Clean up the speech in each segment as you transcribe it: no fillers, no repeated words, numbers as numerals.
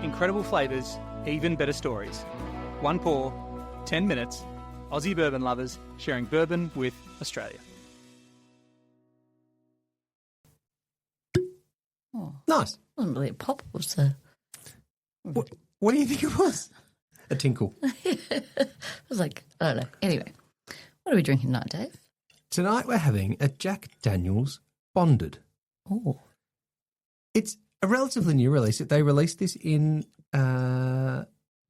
Incredible flavours, even better stories. One pour, 10 minutes. Aussie bourbon lovers sharing bourbon with Australia. Oh, Nice. it wasn't really a pop. It was a... What do you think it was? A tinkle. It was like, I don't know. Anyway, what are we drinking tonight, Dave? Tonight we're having a Jack Daniel's Bonded. Oh. It's a relatively new release. They released this in, I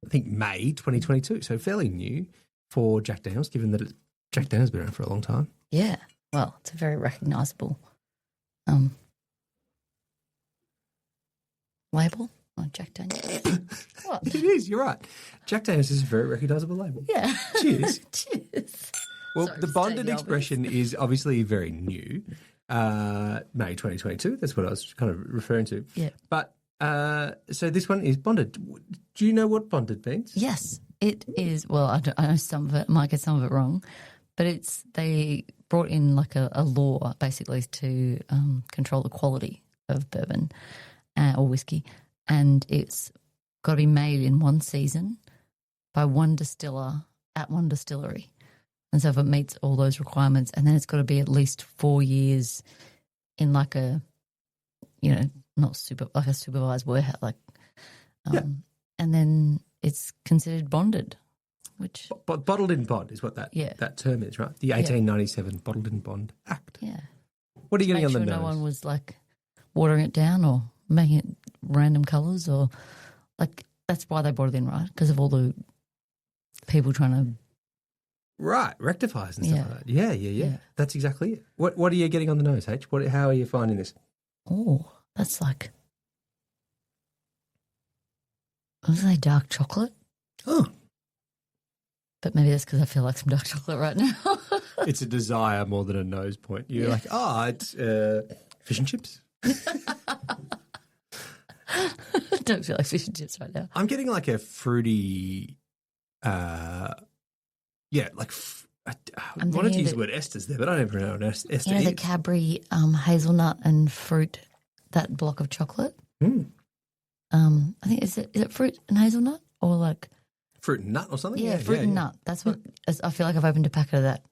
think, May 2022, so fairly new for Jack Daniel's, given that Jack Daniel's been around for a long time. Yeah. Well, it's a very recognisable label. Oh, Jack Daniel's. What? It is, you're right. Jack Daniel's is a very recognisable label. Yeah. Cheers. Cheers. Well, Sorry, the to bonded state the expression is obviously very new. May 2022, that's what I was kind of referring to. Yeah. But, so this one is bonded. Do you know what bonded means? Yes, it is. Well, I know some of it. I might get some of it wrong. But they brought in like a law basically to control the quality of bourbon or whiskey. And it's got to be made in one season by one distiller at one distillery. And so if it meets all those requirements, and then it's got to be at least 4 years in like a, not like a supervised warehouse, and then it's considered bonded, which... But bottled in bond is what that term is, right? The 1897 Bottled in Bond Act. Yeah. What are you getting on the Make nose? sure no one was like watering it down or making it random colours or like that's why they brought it in, right? Because of all the people trying to... Right, rectifiers and stuff like that. Yeah. That's exactly it. What are you getting on the nose, H? How are you finding this? Oh, that's like... I was say dark chocolate. Oh. But maybe that's because I feel like some dark chocolate right now. It's a desire more than a nose point. You're like, it's fish and chips. I don't feel like fish and chips right now. I'm getting like a fruity, I wanted to use the word esters there, but I don't even know what ester is. The Cadbury hazelnut and fruit, that block of chocolate. I think, is it fruit and hazelnut or like... Fruit and nut or something? Yeah, fruit and nut. That's what, I feel like I've opened a packet of that.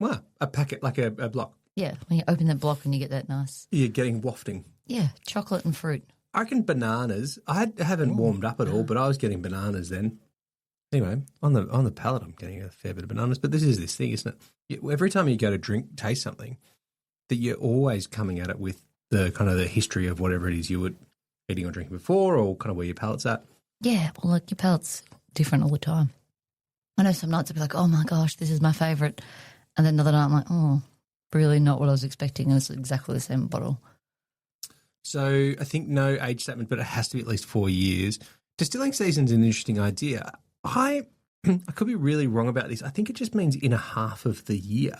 Wow, a packet, like a block. Yeah, when you open that block and you get that nice... You're getting wafting. Yeah, chocolate and fruit. I reckon bananas. I haven't warmed up at all, but I was getting bananas then. Anyway, on the palate, I'm getting a fair bit of bananas. But this is this thing, isn't it? Every time you go to taste something, that you're always coming at it with the kind of the history of whatever it is you were eating or drinking before, or kind of where your palate's at. Yeah, well, like your palate's different all the time. I know some nights I'll be like, oh my gosh, this is my favourite, and then another night I'm like, oh, really not what I was expecting, and it's exactly the same bottle. So I think no age statement, but it has to be at least 4 years. Distilling season's an interesting idea. I could be really wrong about this. I think it just means in a half of the year.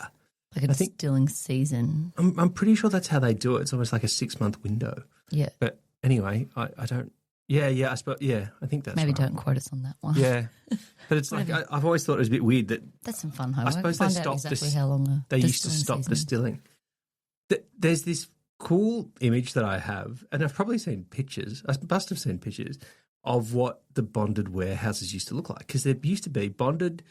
Like a distilling season. I'm pretty sure that's how they do it. It's almost like a 6-month window. Yeah. But anyway, I don't... Yeah, I suppose... Yeah, I think that's Maybe right. Don't quote us on that one. Yeah. But it's like... I've always thought it was a bit weird that... That's some fun homework. I suppose they stopped... exactly how long they used to stop distilling. There's this cool image that I have, and I've probably seen pictures, I must have seen pictures, of what the bonded warehouses used to look like. Because there used to be... Bonded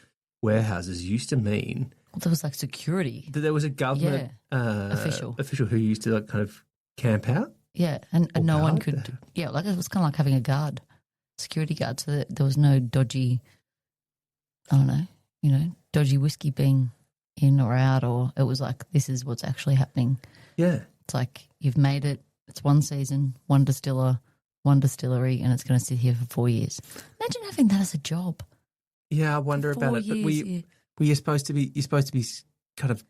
warehouses used to mean... Well, there was like security. That there was a government official who used to like kind of camp out. Yeah, and no one could... Yeah, like it was kind of like having a guard, security guard, so that there was no dodgy, I don't know, dodgy whiskey being in or out, or it was like, this is what's actually happening. Yeah. It's like you've made it, it's one season, one distiller, one distillery, and it's going to sit here for 4 years. Imagine having that as a job. Yeah, I wonder about it. But you're supposed to be kind of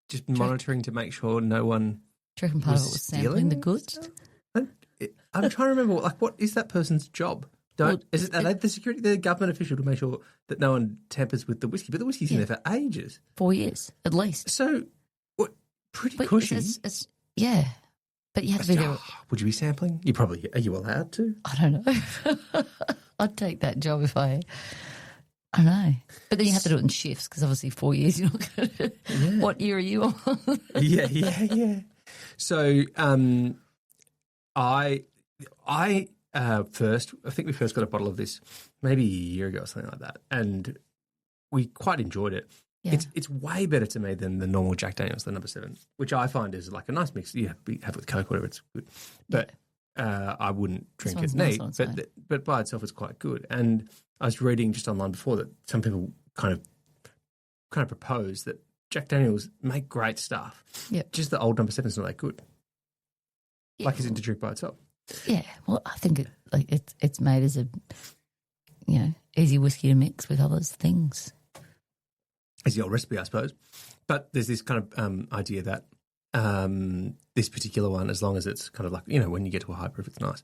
just monitoring to make sure no one... Do you reckon part of it was sampling the goods? I'm trying to remember, what is that person's job? Are they the security, the government official to make sure that no one tampers with the whiskey? But the whiskey's in there for ages. 4 years, at least. So, pretty cushy. Yeah. But you have to be there. Would you be sampling? Are you allowed to? I don't know. I'd take that job if I don't know. But then you have to do it in shifts because obviously 4 years you're not going to... Yeah. What year are you on? Yeah. So I first. I think we first got a bottle of this maybe a year ago or something like that, and we quite enjoyed it. Yeah. It's way better to me than the normal Jack Daniels, the No.7, which I find is like a nice mix. Yeah, we have with Coke, whatever, it's good. But I wouldn't drink it neat. But by itself, it's quite good. And I was reading just online before that some people kind of propose that Jack Daniels make great stuff. Yeah. Just the old No.7 is not that good. Yeah. Like it's into drink by itself. Yeah, well, I think it's made as a easy whiskey to mix with other things. It's the old recipe, I suppose. But there's this kind of idea that this particular one, as long as it's kind of like, when you get to a high proof, it's nice.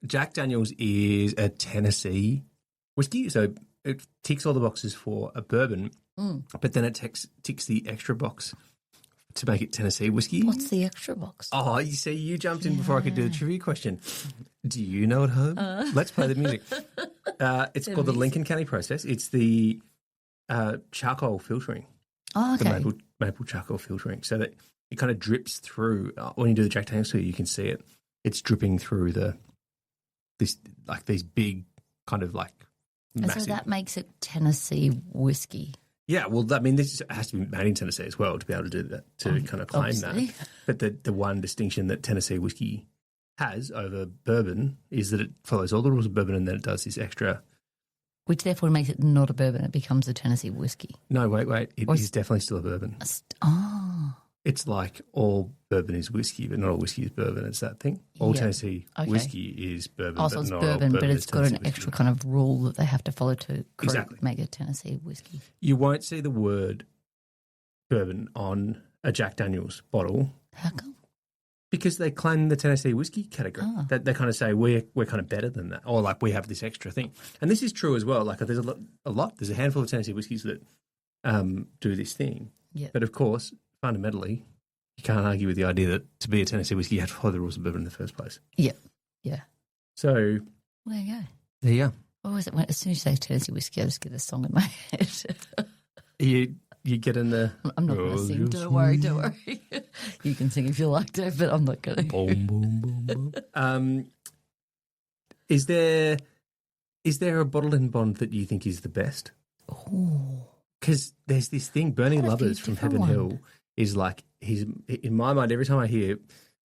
Jack Daniels is a Tennessee whiskey, so it ticks all the boxes for a bourbon, but then it ticks the extra box to make it Tennessee whiskey. What's the extra box? Oh, you see, you jumped in before I could do the trivia question. Do you know at home? Let's play the music. It's called the Lincoln County process. It's the charcoal filtering. Oh, okay. The maple charcoal filtering, so that it kind of drips through. When you do the Jack Daniels, you can see it. It's dripping through these big kind of like massive. So that makes it Tennessee whiskey. Yeah, well, I mean, this has to be made in Tennessee as well to be able to do that, to kind of claim obviously. that. But the one distinction that Tennessee whiskey has over bourbon is that it follows all the rules of bourbon and then it does this extra. Which therefore makes it not a bourbon, it becomes a Tennessee whiskey. No, wait, it is definitely still a bourbon. It's like all bourbon is whiskey, but not all whiskey is bourbon. It's that thing. All Tennessee whiskey is bourbon. Also, it's not bourbon, all but it's got an whiskey. extra kind of rule that they have to follow to make it Tennessee whiskey. You won't see the word bourbon on a Jack Daniels bottle. How come? Because they claim the Tennessee whiskey category. That they kind of say we're kind of better than that, or like we have this extra thing. And this is true as well. Like there's a lot. There's a handful of Tennessee whiskies that do this thing. Yeah. But of course, fundamentally, you can't argue with the idea that to be a Tennessee whiskey, you have to follow the rules of bourbon in the first place. Yeah. Yeah. So there you go. There you go. What was it? As soon as you say Tennessee whiskey, I just get a song in my head. You get in the... I'm not going to sing. Don't worry. You can sing if you like to, but I'm not going to. Boom, boom, boom, boom. Is there a bottle and bond that you think is the best? Because there's this thing, Bernie Lovers from Heaven Hill is like, in my mind, every time I hear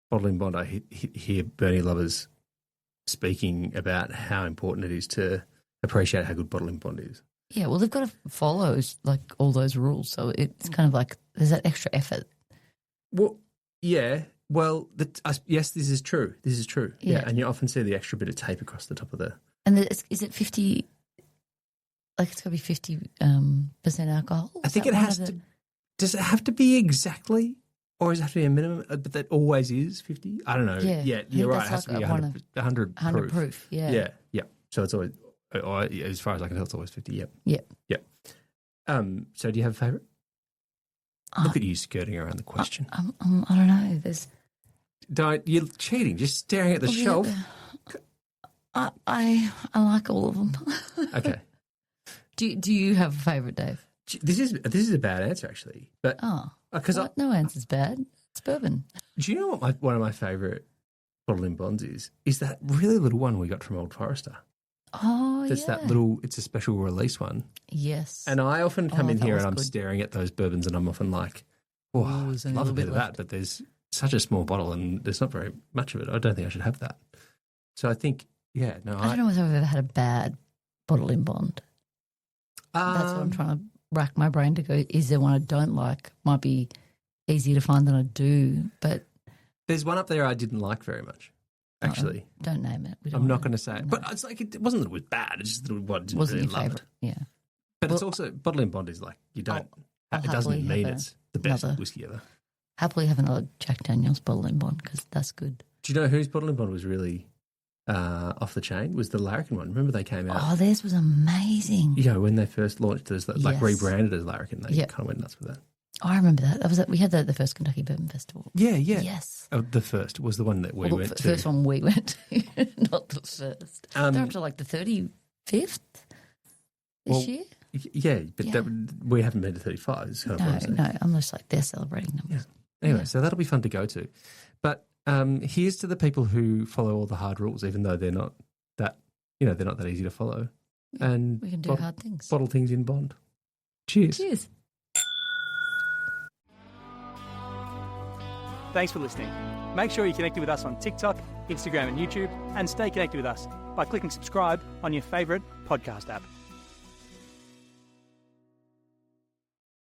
bottle and bond, I hear Bernie Lovers speaking about how important it is to appreciate how good bottle and bond is. Yeah, well, they've got to follow like all those rules, so it's kind of like there's that extra effort. Well, yeah. Well, yes, this is true. Yeah, and you often see the extra bit of tape across the top of the. And is it 50? Like it's got to be 50% alcohol. I think it has to. Does it have to be exactly, or does it have to be a minimum? But that always is 50. I don't know. Yeah, you're right. It has to be 100 proof. Yeah. So it's always. As far as I can tell, it's always 50. Yep. So do you have a favourite? Look at you skirting around the question. I don't know. You're cheating. Just staring at the shelf. I like all of them. Okay. Do you have a favourite, Dave? This is a bad answer actually, but because no answer's bad. It's bourbon. Do you know what one of my favourite bottle in bonds is? Is that really little one we got from Old Forester? Oh, That's that little, it's a special release one. Yes. And I often come in here and I'm good. staring at those bourbons and I'm often like, oh, I'd love a bit of that, but there's such a small bottle and there's not very much of it. I don't think I should have that. So I think, I don't know if I've ever had a bad bottle in bond. That's what I'm trying to rack my brain to go, is there one I don't like? Might be easier to find than I do, but... There's one up there I didn't like very much. Actually, don't name it. I'm not going to say it, but it's like it wasn't that it was bad. It's just that I didn't wasn't really your love favourite. it. Yeah, but it's also bottle and bond is like you don't. It doesn't mean it's the best whiskey ever. Happily have another Jack Daniels bottle and bond because that's good. Do you know whose bottle and bond was really off the chain? Was the Larrikin one? Remember they came out? Oh, theirs was amazing. When they first launched it, like rebranded as Larrikin, they kind of went nuts with that. Oh, I remember that. We had the first Kentucky Bourbon Festival. Yeah. Yes. Oh, the first was the one that we went to. The first one we went to, not the first. They're up to like the 35th this year. Yeah, but we haven't been to 35. It's kind of no, I'm just like they're celebrating them. Yeah. Anyway, so that'll be fun to go to. But here's to the people who follow all the hard rules, even though they're not that easy to follow. And we can do hard things. Bottle things in bond. Cheers. Cheers. Thanks for listening. Make sure you're connected with us on TikTok, Instagram and YouTube, and stay connected with us by clicking subscribe on your favourite podcast app.